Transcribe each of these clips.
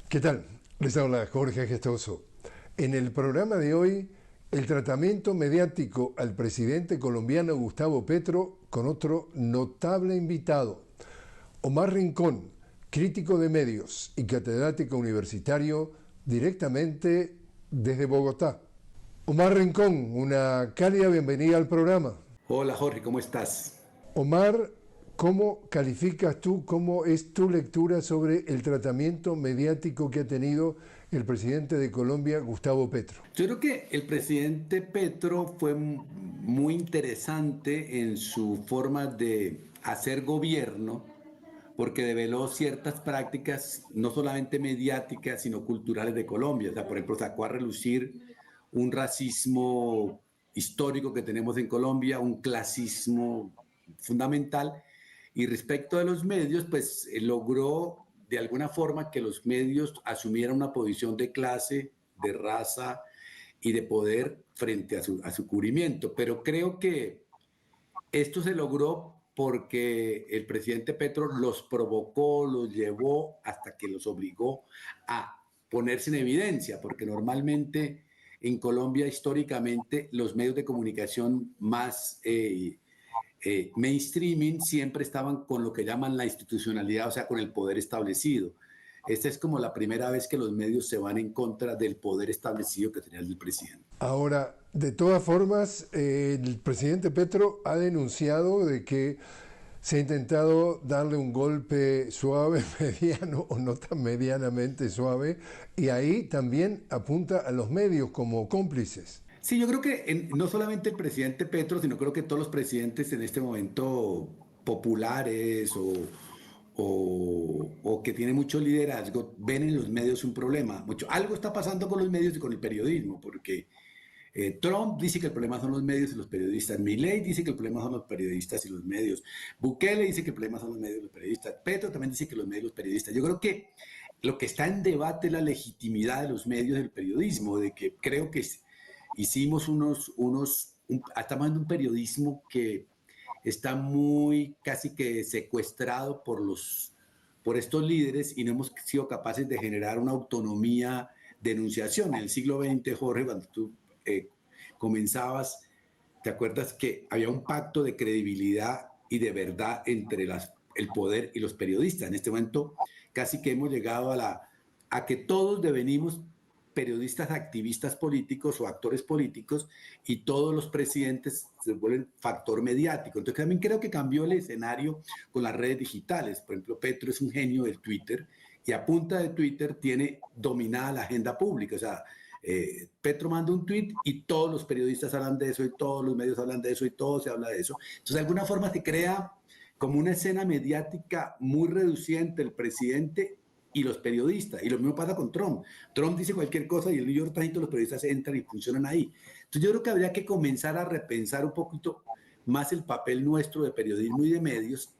¿Qué tal? Les habla Jorge Gestoso. En el programa de hoy, el tratamiento mediático al presidente colombiano Gustavo Petro con otro notable invitado, Omar Rincón, crítico de medios y catedrático universitario directamente desde Bogotá. Omar Rincón, una cálida bienvenida al programa. Hola Jorge, ¿cómo estás? Omar, ¿cómo calificas tú, cómo es tu lectura sobre el tratamiento mediático que ha tenido el presidente de Colombia, Gustavo Petro? Yo creo que el presidente Petro fue muy interesante en su forma de hacer gobierno, porque develó ciertas prácticas, no solamente mediáticas, sino culturales de Colombia. O sea, por ejemplo, sacó a relucir un racismo histórico que tenemos en Colombia, un clasismo fundamental. Y respecto de los medios, pues logró de alguna forma que los medios asumieran una posición de clase, de raza y de poder frente a su cubrimiento. Pero creo que esto se logró porque el presidente Petro los provocó, los llevó hasta que los obligó a ponerse en evidencia, porque normalmente en Colombia históricamente los medios de comunicación más mainstreaming siempre estaban con lo que llaman la institucionalidad, o sea, con el poder establecido. Esta es como la primera vez que los medios se van en contra del poder establecido que tenía el presidente. Ahora, de todas formas, el presidente Petro ha denunciado de que se ha intentado darle un golpe suave, mediano o no tan medianamente suave, y ahí también apunta a los medios como cómplices. Sí, yo creo que no solamente el presidente Petro, sino creo que todos los presidentes en este momento populares o que tienen mucho liderazgo ven en los medios un problema. Algo está pasando con los medios y con el periodismo, porque Trump dice que el problema son los medios y los periodistas. Milei dice que el problema son los periodistas y los medios. Bukele dice que el problema son los medios y los periodistas. Petro también dice que los medios y los periodistas. Yo creo que lo que está en debate es la legitimidad de los medios y del periodismo, de que creo que hicimos estamos en un periodismo que está muy casi que secuestrado por estos líderes y no hemos sido capaces de generar una autonomía de enunciación. En el siglo XX, Jorge, cuando tú comenzabas, ¿te acuerdas que había un pacto de credibilidad y de verdad entre el poder y los periodistas? En este momento casi que hemos llegado a que todos devenimos periodistas activistas políticos o actores políticos y todos los presidentes se vuelven factor mediático. Entonces también creo que cambió el escenario con las redes digitales. Por ejemplo, Petro es un genio del Twitter y a punta de Twitter tiene dominada la agenda pública. O sea, Petro manda un tweet y todos los periodistas hablan de eso y todos los medios hablan de eso y todo se habla de eso. Entonces, de alguna forma se crea como una escena mediática muy reducida entre el presidente y los periodistas. Y lo mismo pasa con Trump. Trump dice cualquier cosa y el New York Times, los periodistas entran y funcionan ahí. Entonces yo creo que habría que comenzar a repensar un poquito más el papel nuestro de periodismo y de medios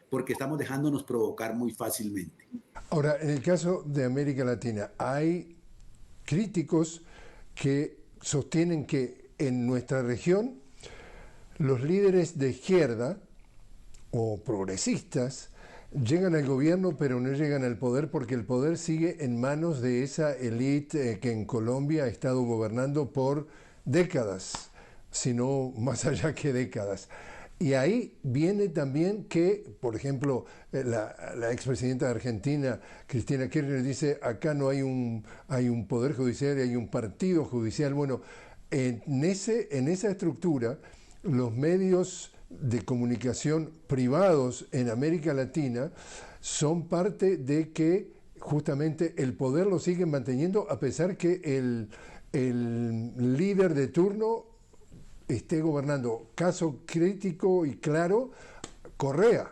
porque estamos dejándonos provocar muy fácilmente. Ahora, en el caso de América Latina, hay críticos que sostienen que en nuestra región los líderes de izquierda o progresistas llegan al gobierno pero no llegan al poder porque el poder sigue en manos de esa élite que en Colombia ha estado gobernando por décadas, sino más allá que décadas. Y ahí viene también que, por ejemplo, la expresidenta de Argentina, Cristina Kirchner, dice, acá no hay un poder judicial y hay un partido judicial. Bueno, en esa estructura, los medios de comunicación privados en América Latina son parte de que justamente el poder lo siguen manteniendo a pesar que el líder de turno esté gobernando. Caso crítico y claro, Correa,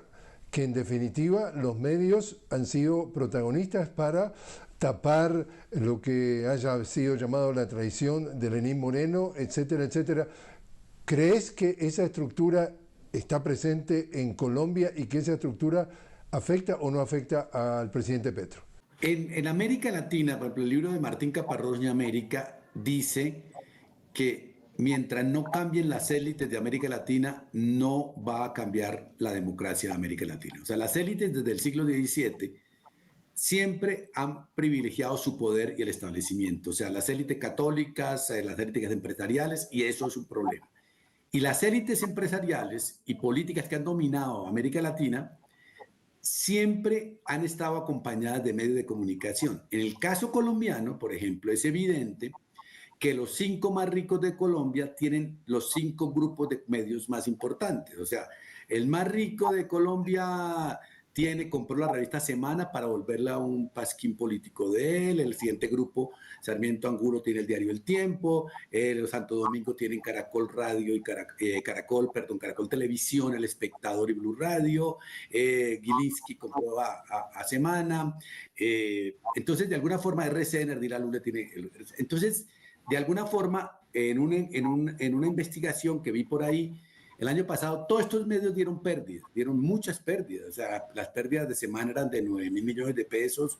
que en definitiva los medios han sido protagonistas para tapar lo que haya sido llamado la traición de Lenín Moreno, etcétera, etcétera. ¿Crees que esa estructura está presente en Colombia y que esa estructura afecta o no afecta al presidente Petro? En América Latina, por ejemplo, el libro de Martín Caparrós de América dice que mientras no cambien las élites de América Latina, no va a cambiar la democracia de América Latina. O sea, las élites desde el siglo XVII siempre han privilegiado su poder y el establecimiento, o sea, las élites católicas, las élites empresariales, y eso es un problema. Y las élites empresariales y políticas que han dominado América Latina siempre han estado acompañadas de medios de comunicación. En el caso colombiano, por ejemplo, es evidente que los 5 más ricos de Colombia tienen los 5 grupos de medios más importantes. O sea, el más rico de Colombia compró la revista Semana para volverla un pasquín político de él. El siguiente grupo, Sarmiento Angulo, tiene el diario El Tiempo. Los Santo Domingo tienen Caracol Radio y Caracol Televisión, El Espectador y Blue Radio. Gilinski compró a Semana. Entonces, de alguna forma, RCN, Ardila Lule tiene... Entonces, de alguna forma, en una investigación que vi por ahí, el año pasado, todos estos medios dieron pérdidas, dieron muchas pérdidas. O sea, las pérdidas de Semana eran de 9.000 millones de pesos,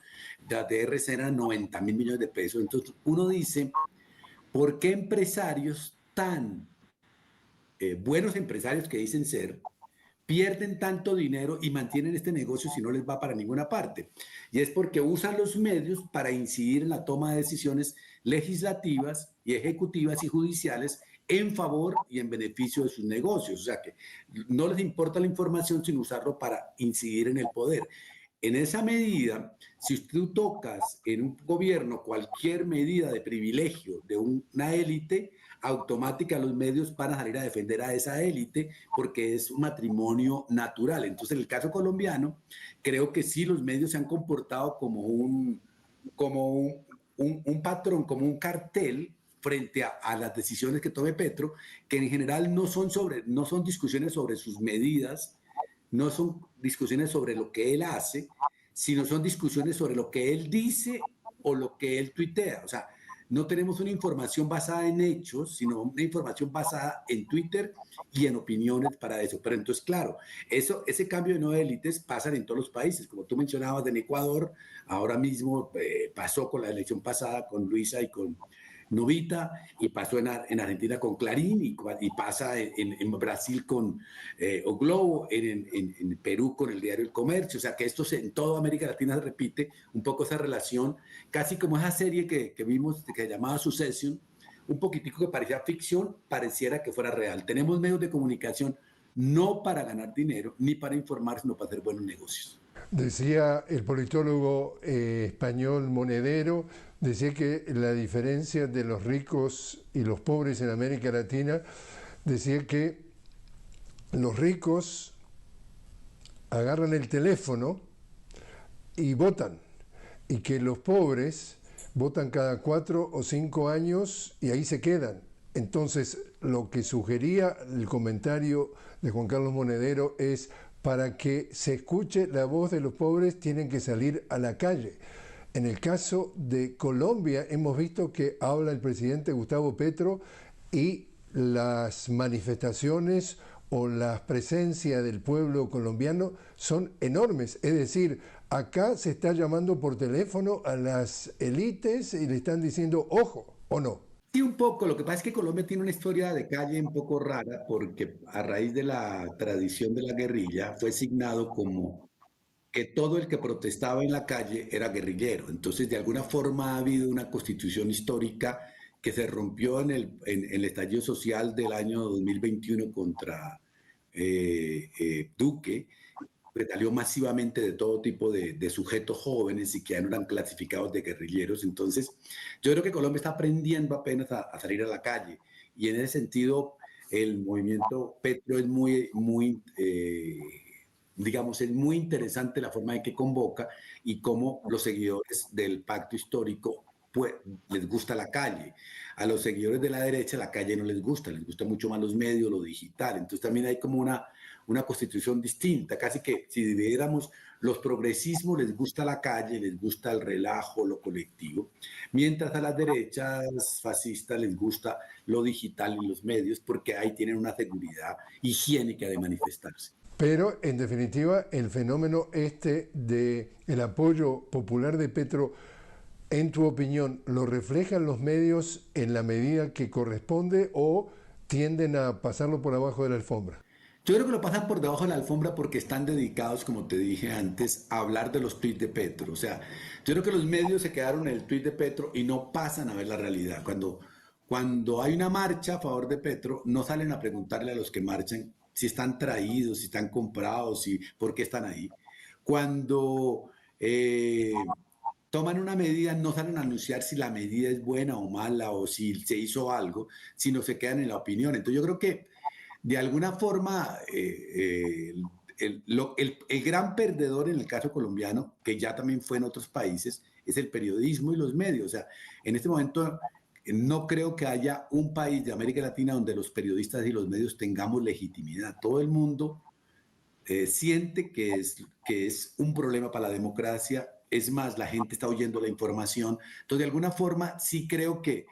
las de RCN eran 90.000 millones de pesos. Entonces, uno dice, ¿por qué empresarios tan buenos empresarios que dicen ser, pierden tanto dinero y mantienen este negocio si no les va para ninguna parte? Y es porque usan los medios para incidir en la toma de decisiones legislativas y ejecutivas y judiciales en favor y en beneficio de sus negocios. O sea que no les importa la información sino usarlo para incidir en el poder. En esa medida, si tú tocas en un gobierno cualquier medida de privilegio de una élite, automática los medios van a salir a defender a esa élite porque es un matrimonio natural. Entonces, en el caso colombiano, creo que sí los medios se han comportado como un patrón, como un cartel frente a las decisiones que tome Petro, que en general no son discusiones sobre sus medidas, no son discusiones sobre lo que él hace, sino son discusiones sobre lo que él dice o lo que él tuitea. O sea, no tenemos una información basada en hechos, sino una información basada en Twitter y en opiniones para eso. Pero entonces, claro, ese cambio de no élites pasa en todos los países. Como tú mencionabas en Ecuador, ahora mismo pasó con la elección pasada con Luisa y con Novita, y pasó en Argentina con Clarín, y pasa en Brasil con O Globo, en Perú con el diario El Comercio. O sea que esto en toda América Latina se repite un poco esa relación, casi como esa serie que vimos que se llamaba Succession, un poquitico que parecía ficción, pareciera que fuera real. Tenemos medios de comunicación no para ganar dinero ni para informar, sino para hacer buenos negocios. Decía el politólogo español Monedero, decía que la diferencia de los ricos y los pobres en América Latina, decía que los ricos agarran el teléfono y votan, y que los pobres votan cada 4 o 5 años y ahí se quedan. Entonces, lo que sugería el comentario de Juan Carlos Monedero es: para que se escuche la voz de los pobres tienen que salir a la calle. En el caso de Colombia hemos visto que habla el presidente Gustavo Petro y las manifestaciones o la presencia del pueblo colombiano son enormes. Es decir, acá se está llamando por teléfono a las élites y le están diciendo ojo, ¿o no? Sí, un poco. Lo que pasa es que Colombia tiene una historia de calle un poco rara porque a raíz de la tradición de la guerrilla fue signado como que todo el que protestaba en la calle era guerrillero. Entonces, de alguna forma ha habido una constitución histórica que se rompió en el estallido social del año 2021 contra Duque, retalió masivamente de todo tipo de sujetos jóvenes y que ya no eran clasificados de guerrilleros. Entonces, yo creo que Colombia está aprendiendo apenas a salir a la calle, y en ese sentido el movimiento Petro es digamos, es muy interesante la forma en que convoca y cómo los seguidores del pacto histórico pues, les gusta la calle. A los seguidores de la derecha la calle no les gusta mucho más los medios, lo digital. Entonces también hay como una constitución distinta, casi que si dividiéramos, los progresismos les gusta la calle, les gusta el relajo, lo colectivo, mientras a las derechas fascistas les gusta lo digital y los medios, porque ahí tienen una seguridad higiénica de manifestarse. Pero, en definitiva, el fenómeno del apoyo popular de Petro, en tu opinión, ¿lo reflejan los medios en la medida que corresponde o tienden a pasarlo por abajo de la alfombra? Yo creo que lo pasan por debajo de la alfombra porque están dedicados, como te dije antes, a hablar de los tuits de Petro. O sea, yo creo que los medios se quedaron en el tuit de Petro y no pasan a ver la realidad. Cuando hay una marcha a favor de Petro, no salen a preguntarle a los que marchan si están traídos, si están comprados, si, por qué están ahí. Cuando toman una medida, no salen a anunciar si la medida es buena o mala o si se hizo algo, sino se quedan en la opinión. Entonces yo creo que de alguna forma el gran perdedor en el caso colombiano, que ya también fue en otros países, es el periodismo y los medios. O sea, en este momento no creo que haya un país de América Latina donde los periodistas y los medios tengamos legitimidad. Todo el mundo siente que es un problema para la democracia. Es más, la gente está oyendo la información. Entonces, de alguna forma, sí creo que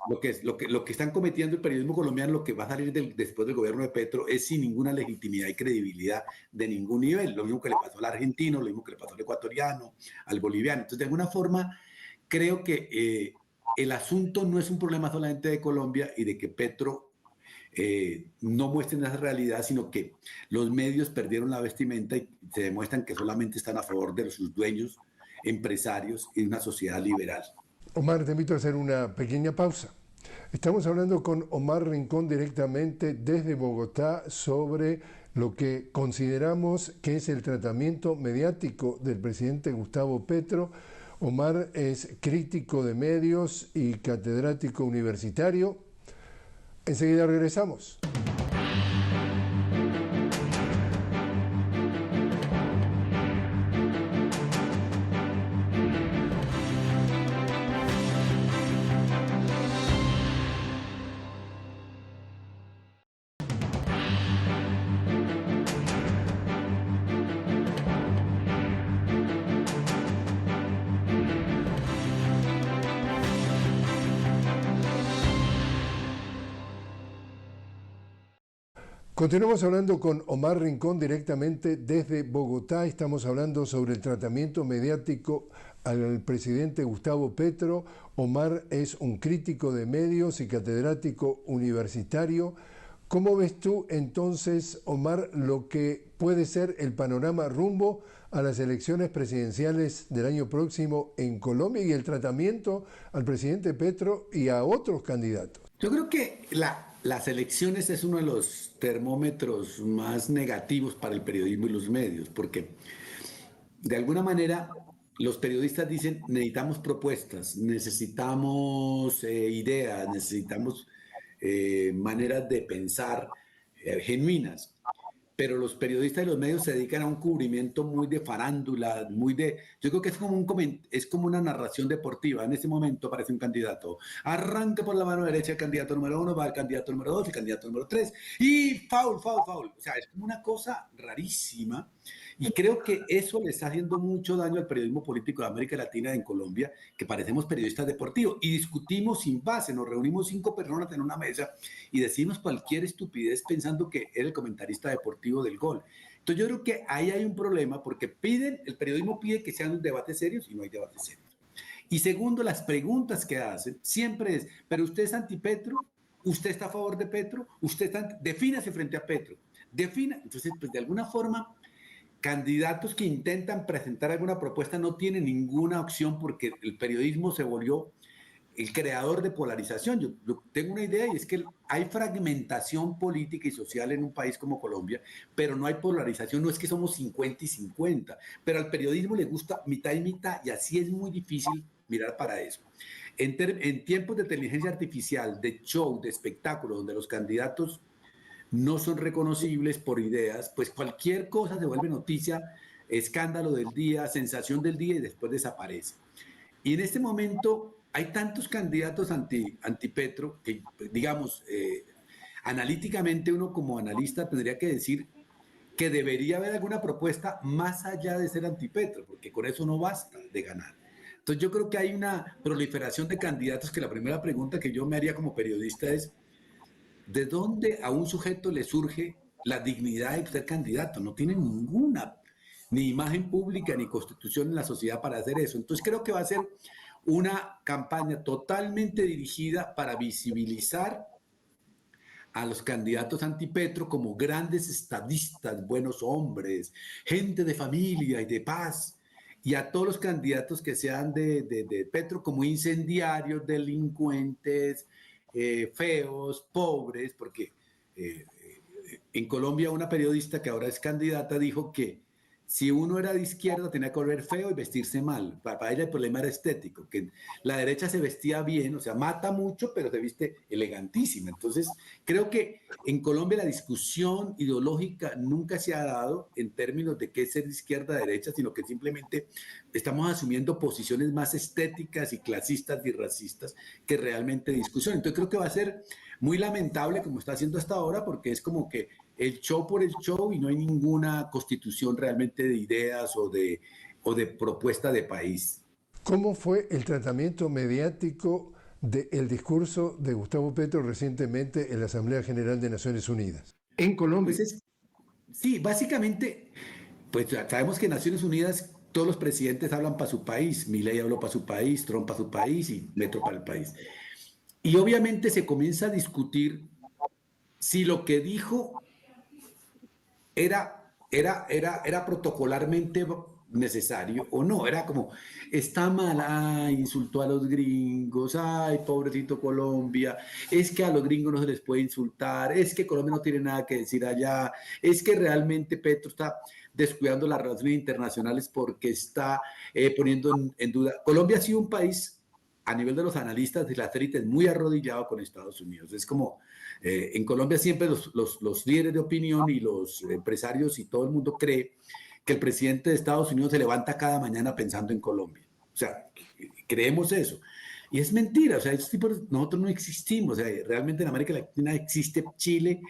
lo que están cometiendo el periodismo colombiano, lo que va a salir después del gobierno de Petro, es sin ninguna legitimidad y credibilidad de ningún nivel. Lo mismo que le pasó al argentino, lo mismo que le pasó al ecuatoriano, al boliviano. Entonces, de alguna forma, creo que el asunto no es un problema solamente de Colombia y de que Petro no muestren esa realidad, sino que los medios perdieron la vestimenta y se demuestran que solamente están a favor de sus dueños, empresarios y de una sociedad liberal. Omar, te invito a hacer una pequeña pausa. Estamos hablando con Omar Rincón directamente desde Bogotá sobre lo que consideramos que es el tratamiento mediático del presidente Gustavo Petro. Omar es crítico de medios y catedrático universitario. Enseguida regresamos. Continuamos hablando con Omar Rincón directamente desde Bogotá. Estamos hablando sobre el tratamiento mediático al presidente Gustavo Petro. Omar es un crítico de medios y catedrático universitario. ¿Cómo ves tú entonces, Omar, lo que puede ser el panorama rumbo a las elecciones presidenciales del año próximo en Colombia y el tratamiento al presidente Petro y a otros candidatos? Yo creo que las elecciones es uno de los termómetros más negativos para el periodismo y los medios, porque de alguna manera los periodistas dicen necesitamos propuestas, necesitamos ideas, necesitamos maneras de pensar genuinas. Pero los periodistas y los medios se dedican a un cubrimiento muy de farándula, yo creo que es como una narración deportiva. En este momento aparece un candidato, arranca por la mano derecha el candidato número 1, va el candidato número 2, el candidato número 3, y foul, foul, foul. O sea, es como una cosa rarísima. Y creo que eso le está haciendo mucho daño al periodismo político de América Latina y en Colombia, que parecemos periodistas deportivos y discutimos sin base. Nos reunimos 5 personas en una mesa y decimos cualquier estupidez pensando que era el comentarista deportivo del gol. Entonces yo creo que ahí hay un problema porque el periodismo pide que sean debates serios y no hay debates serios. Y segundo, las preguntas que hacen siempre es, ¿pero usted es anti-Petro? ¿Usted está a favor de Petro? Defínase frente a Petro. Entonces, pues de alguna forma candidatos que intentan presentar alguna propuesta no tienen ninguna opción porque el periodismo se volvió el creador de polarización. Yo tengo una idea y es que hay fragmentación política y social en un país como Colombia, pero no hay polarización, no es que somos 50 y 50, pero al periodismo le gusta mitad y mitad y así es muy difícil mirar para eso. En tiempos de inteligencia artificial, de show, de espectáculo, donde los candidatos no son reconocibles por ideas, pues cualquier cosa se vuelve noticia, escándalo del día, sensación del día y después desaparece. Y en este momento hay tantos candidatos anti-Petro que, digamos, analíticamente uno como analista tendría que decir que debería haber alguna propuesta más allá de ser anti-Petro, porque con eso no basta de ganar. Entonces yo creo que hay una proliferación de candidatos que la primera pregunta que yo me haría como periodista es ¿de dónde a un sujeto le surge la dignidad de ser candidato? No tiene ninguna, ni imagen pública, ni constitución en la sociedad para hacer eso. Entonces creo que va a ser una campaña totalmente dirigida para visibilizar a los candidatos anti-Petro como grandes estadistas, buenos hombres, gente de familia y de paz, y a todos los candidatos que sean de Petro como incendiarios, delincuentes, feos, pobres, porque eh, en Colombia una periodista que ahora es candidata dijo que si uno era de izquierda tenía que volver feo y vestirse mal. Para ella el problema era estético, que la derecha se vestía bien, o sea, mata mucho, pero se viste elegantísima. Entonces, creo que en Colombia la discusión ideológica nunca se ha dado en términos de qué es ser de izquierda o derecha, sino que simplemente estamos asumiendo posiciones más estéticas y clasistas y racistas que realmente discusión. Entonces, creo que va a ser muy lamentable como está haciendo hasta ahora, porque es como que el show por el show y no hay ninguna constitución realmente de ideas o de propuesta de país. ¿Cómo fue el tratamiento mediático del discurso de Gustavo Petro recientemente en la Asamblea General de Naciones Unidas? En Colombia. Pues sí, básicamente, pues sabemos que en Naciones Unidas todos los presidentes hablan para su país. Milei habló para su país, Trump para su país y Petro para el país. Y obviamente se comienza a discutir si lo que dijo era protocolarmente necesario o no. Era como, está mal, ay, insultó a los gringos, ay, pobrecito Colombia, es que a los gringos no se les puede insultar, es que Colombia no tiene nada que decir allá, es que realmente Petro está descuidando las relaciones internacionales porque está poniendo en duda. Colombia ha sido un país a nivel de los analistas de las élites muy arrodillado con Estados Unidos. Es como, en Colombia siempre los líderes de opinión y los empresarios y todo el mundo cree que el presidente de Estados Unidos se levanta cada mañana pensando en Colombia. O sea, creemos eso. Y es mentira, o sea, nosotros no existimos. O sea, realmente en América Latina existe Chile,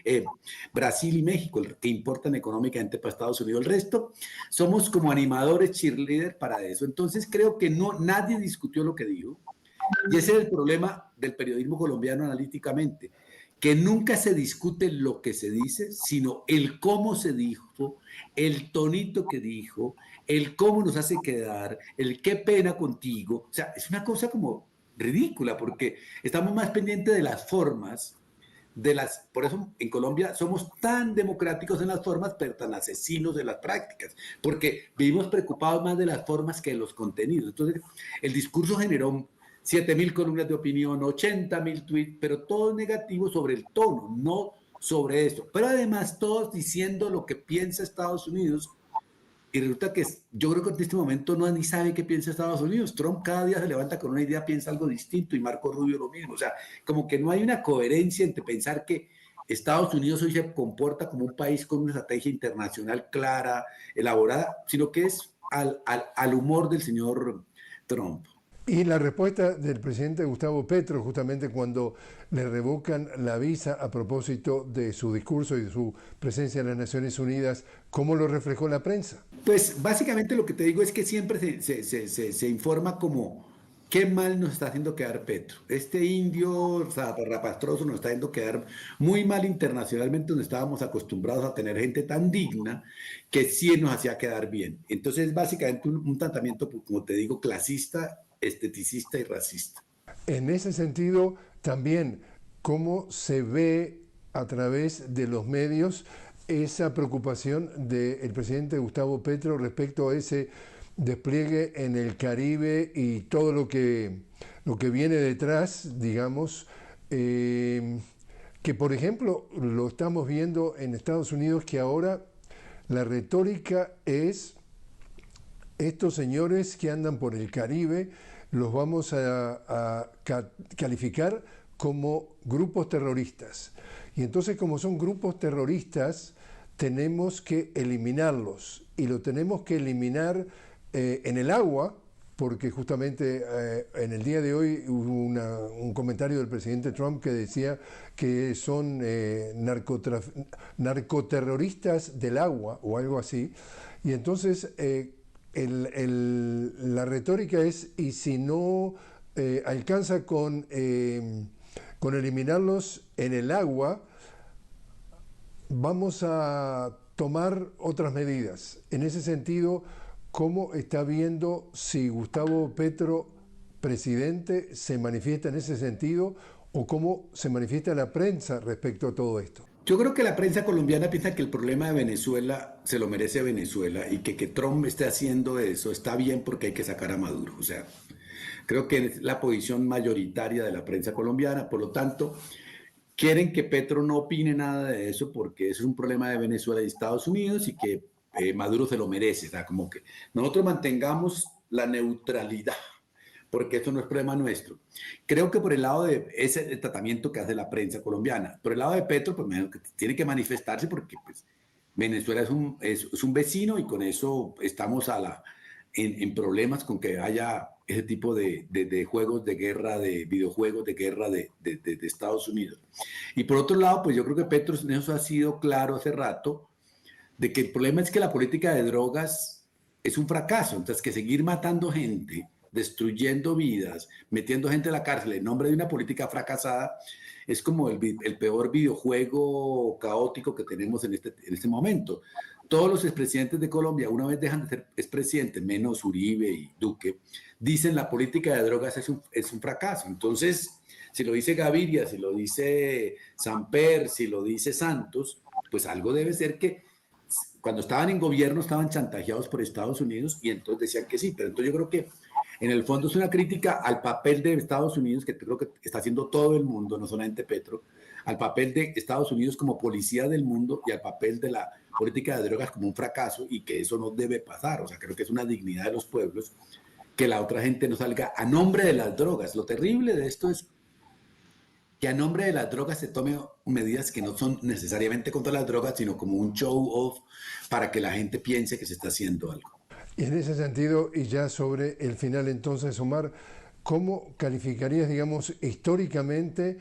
Brasil y México, que importan económicamente para Estados Unidos. El resto somos como animadores cheerleader para eso. Entonces creo que nadie discutió lo que dijo. Y ese es el problema del periodismo colombiano analíticamente, que nunca se discute lo que se dice, sino el cómo se dijo, el tonito que dijo, el cómo nos hace quedar, el qué pena contigo. O sea, es una cosa como ridícula, porque estamos más pendientes de las formas, por eso en Colombia somos tan democráticos en las formas, pero tan asesinos en las prácticas, porque vivimos preocupados más de las formas que de los contenidos. Entonces, el discurso generó 7.000 columnas de opinión, 80.000 tweets, pero todo negativo sobre el tono, no sobre eso. Pero además todos diciendo lo que piensa Estados Unidos, y resulta que yo creo que en este momento no ni sabe qué piensa Estados Unidos. Trump cada día se levanta con una idea, piensa algo distinto, y Marco Rubio lo mismo. O sea, como que no hay una coherencia entre pensar que Estados Unidos hoy se comporta como un país con una estrategia internacional clara, elaborada, sino que es al humor del señor Trump. Y la respuesta del presidente Gustavo Petro, justamente cuando le revocan la visa a propósito de su discurso y de su presencia en las Naciones Unidas, ¿cómo lo reflejó la prensa? Pues básicamente lo que te digo es que siempre se informa como qué mal nos está haciendo quedar Petro. Este indio rapastroso nos está haciendo quedar muy mal internacionalmente, donde estábamos acostumbrados a tener gente tan digna que sí nos hacía quedar bien. Entonces, básicamente un tratamiento, como te digo, clasista, esteticista y racista. En ese sentido, también, ¿cómo se ve a través de los medios esa preocupación del presidente Gustavo Petro respecto a ese despliegue en el Caribe y todo lo que viene detrás, digamos, que por ejemplo lo estamos viendo en Estados Unidos, que ahora la retórica es: estos señores que andan por el Caribe los vamos a calificar como grupos terroristas. Y entonces, como son grupos terroristas, tenemos que eliminarlos. Y lo tenemos que eliminar en el agua, porque justamente en el día de hoy hubo un comentario del presidente Trump que decía que son narcoterroristas del agua o algo así. Y entonces la retórica es: y si no alcanza con eliminarlos en el agua, vamos a tomar otras medidas. En ese sentido, ¿cómo está viendo si Gustavo Petro, presidente, se manifiesta en ese sentido, ¿O cómo se manifiesta la prensa respecto a todo esto? Yo creo que la prensa colombiana piensa que el problema de Venezuela se lo merece Venezuela y que Trump esté haciendo eso está bien porque hay que sacar a Maduro. O sea, creo que es la posición mayoritaria de la prensa colombiana. Por lo tanto, quieren que Petro no opine nada de eso porque eso es un problema de Venezuela y Estados Unidos y que Maduro se lo merece. O sea, como que nosotros mantengamos la neutralidad porque eso no es problema nuestro. Creo que por el lado de ese el tratamiento que hace la prensa colombiana, por el lado de Petro, pues tiene que manifestarse porque pues, Venezuela es un vecino y con eso estamos en problemas con que haya ese tipo de juegos de guerra, de videojuegos de guerra de Estados Unidos. Y por otro lado, pues yo creo que Petro en eso ha sido claro hace rato, de que el problema es que la política de drogas es un fracaso, entonces que seguir matando gente, destruyendo vidas, metiendo gente a la cárcel en nombre de una política fracasada, es como el peor videojuego caótico que tenemos en este momento. Todos los expresidentes de Colombia, una vez dejan de ser expresidentes, menos Uribe y Duque, dicen la política de drogas es un fracaso. Entonces, si lo dice Gaviria, si lo dice Samper, si lo dice Santos, pues algo debe ser que cuando estaban en gobierno estaban chantajeados por Estados Unidos y entonces decían que sí, pero entonces yo creo que en el fondo es una crítica al papel de Estados Unidos, que creo que está haciendo todo el mundo, no solamente Petro, al papel de Estados Unidos como policía del mundo y al papel de la política de drogas como un fracaso y que eso no debe pasar. O sea, creo que es una dignidad de los pueblos que la otra gente no salga a nombre de las drogas. Lo terrible de esto es que a nombre de las drogas se tomen medidas que no son necesariamente contra las drogas, sino como un show off para que la gente piense que se está haciendo algo. Y en ese sentido, y ya sobre el final entonces, Omar, ¿cómo calificarías, digamos, históricamente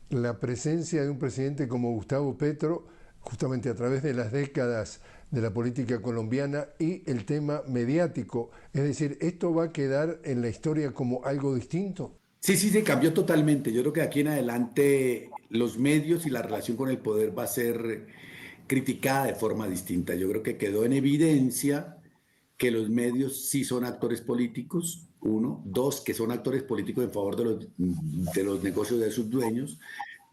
la presencia de un presidente como Gustavo Petro, justamente a través de las décadas de la política colombiana y el tema mediático? Es decir, ¿esto va a quedar en la historia como algo distinto? Sí, sí, se cambió totalmente. Yo creo que aquí en adelante los medios y la relación con el poder va a ser criticada de forma distinta. Yo creo que quedó en evidencia que los medios sí son actores políticos, uno. Dos, que son actores políticos en favor de los negocios de sus dueños.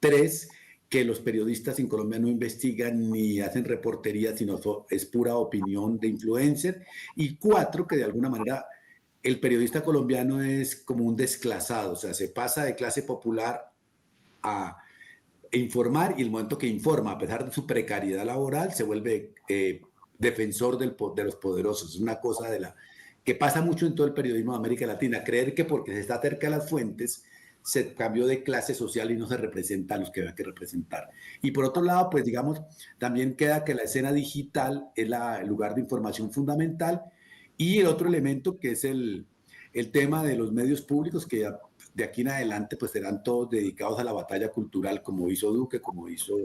Tres, que los periodistas en Colombia no investigan ni hacen reportería, sino es pura opinión de influencer. Y cuatro, que de alguna manera el periodista colombiano es como un desclasado, o sea, se pasa de clase popular a informar y el momento que informa, a pesar de su precariedad laboral, se vuelve defensor de los poderosos. Es una cosa que pasa mucho en todo el periodismo de América Latina, creer que porque se está cerca de las fuentes se cambió de clase social y no se representa a los que había que representar. Y por otro lado, pues digamos, también queda que la escena digital es el lugar de información fundamental y el otro elemento que es el tema de los medios públicos que de aquí en adelante pues serán todos dedicados a la batalla cultural como hizo Duque, como hizo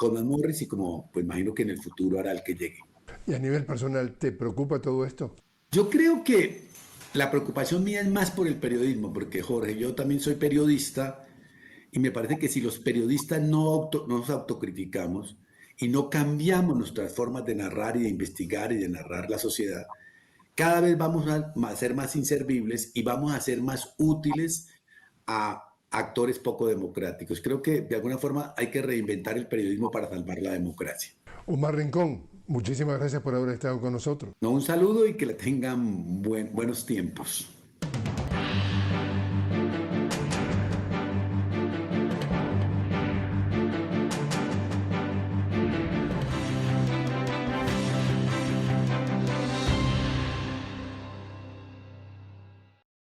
Holman Morris y como pues imagino que en el futuro hará el que llegue. Y a nivel personal, ¿te preocupa todo esto? Yo creo que la preocupación mía es más por el periodismo, porque Jorge, yo también soy periodista y me parece que si los periodistas no nos autocriticamos y no cambiamos nuestras formas de narrar y de investigar y de narrar la sociedad, cada vez vamos a ser más inservibles y vamos a ser más útiles a actores poco democráticos. Creo que de alguna forma hay que reinventar el periodismo para salvar la democracia. Omar Rincón, muchísimas gracias por haber estado con nosotros. No, un saludo y que le tengan buenos tiempos.